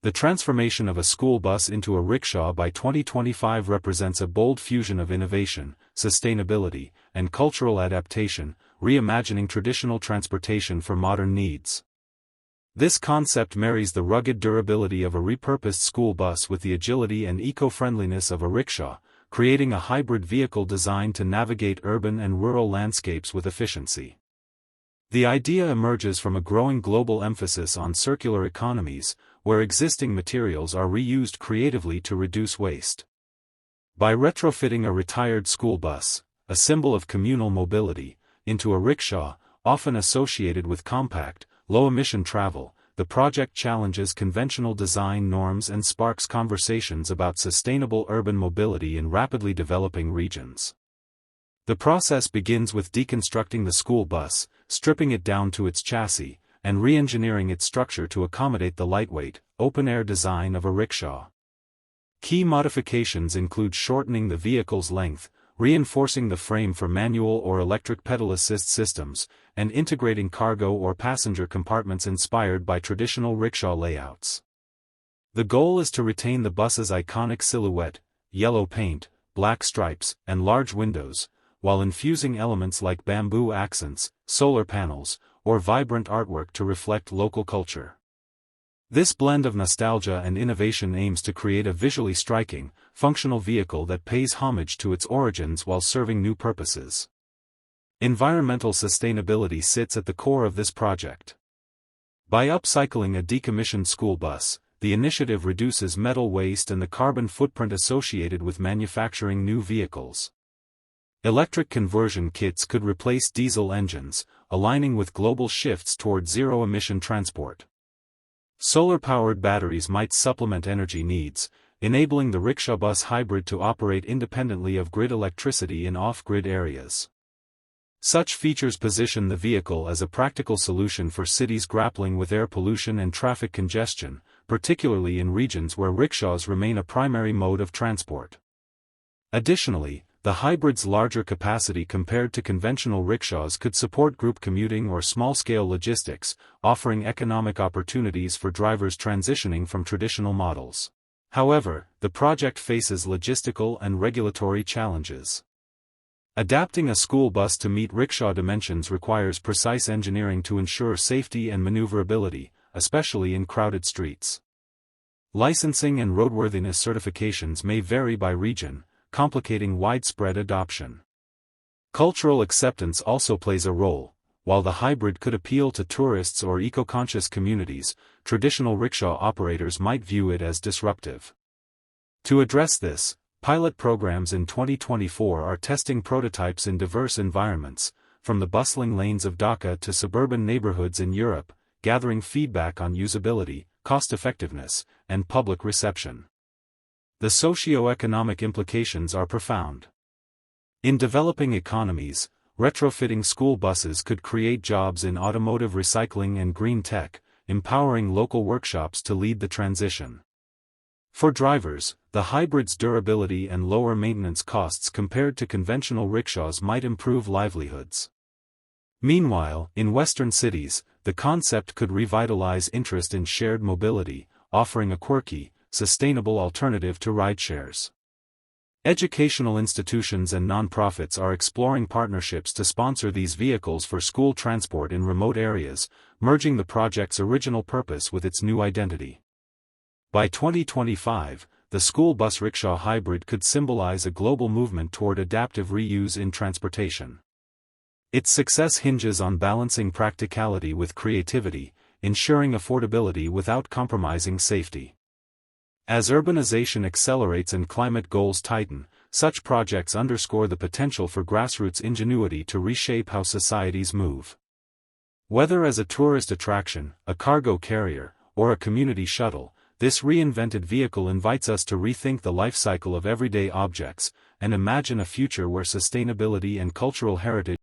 The transformation of a school bus into a rickshaw by 2025 represents a bold fusion of innovation, sustainability, and cultural adaptation, reimagining traditional transportation for modern needs. This concept marries the rugged durability of a repurposed school bus with the agility and eco-friendliness of a rickshaw, creating a hybrid vehicle designed to navigate urban and rural landscapes with efficiency. The idea emerges from a growing global emphasis on circular economies, where existing materials are reused creatively to reduce waste. By retrofitting a retired school bus, a symbol of communal mobility, into a rickshaw, often associated with compact, low-emission travel, the project challenges conventional design norms and sparks conversations about sustainable urban mobility in rapidly developing regions. The process begins with deconstructing the school bus, stripping it down to its chassis, and re-engineering its structure to accommodate the lightweight, open-air design of a rickshaw. Key modifications include shortening the vehicle's length, reinforcing the frame for manual or electric pedal assist systems, and integrating cargo or passenger compartments inspired by traditional rickshaw layouts. The goal is to retain the bus's iconic silhouette, yellow paint, black stripes, and large windows, while infusing elements like bamboo accents, solar panels, or vibrant artwork to reflect local culture. This blend of nostalgia and innovation aims to create a visually striking, functional vehicle that pays homage to its origins while serving new purposes. Environmental sustainability sits at the core of this project. By upcycling a decommissioned school bus, the initiative reduces metal waste and the carbon footprint associated with manufacturing new vehicles. Electric conversion kits could replace diesel engines, aligning with global shifts toward zero-emission transport. Solar-powered batteries might supplement energy needs, enabling the rickshaw bus hybrid to operate independently of grid electricity in off-grid areas. Such features position the vehicle as a practical solution for cities grappling with air pollution and traffic congestion, particularly in regions where rickshaws remain a primary mode of transport. Additionally, the hybrid's larger capacity compared to conventional rickshaws could support group commuting or small-scale logistics, offering economic opportunities for drivers transitioning from traditional models. However, the project faces logistical and regulatory challenges. Adapting a school bus to meet rickshaw dimensions requires precise engineering to ensure safety and maneuverability, especially in crowded streets. Licensing and roadworthiness certifications may vary by region, complicating widespread adoption. Cultural acceptance also plays a role. While the hybrid could appeal to tourists or eco-conscious communities, traditional rickshaw operators might view it as disruptive. To address this, pilot programs in 2024 are testing prototypes in diverse environments, from the bustling lanes of Dhaka to suburban neighborhoods in Europe, gathering feedback on usability, cost-effectiveness, and public reception. The socio-economic implications are profound. In developing economies, retrofitting school buses could create jobs in automotive recycling and green tech, empowering local workshops to lead the transition. For drivers, the hybrid's durability and lower maintenance costs compared to conventional rickshaws might improve livelihoods. Meanwhile, in Western cities, the concept could revitalize interest in shared mobility, offering a quirky, sustainable alternative to rideshares. Educational institutions and nonprofits are exploring partnerships to sponsor these vehicles for school transport in remote areas, merging the project's original purpose with its new identity. By 2025, the school bus rickshaw hybrid could symbolize a global movement toward adaptive reuse in transportation. Its success hinges on balancing practicality with creativity, ensuring affordability without compromising safety. As urbanization accelerates and climate goals tighten, such projects underscore the potential for grassroots ingenuity to reshape how societies move. Whether as a tourist attraction, a cargo carrier, or a community shuttle, this reinvented vehicle invites us to rethink the life cycle of everyday objects, and imagine a future where sustainability and cultural heritage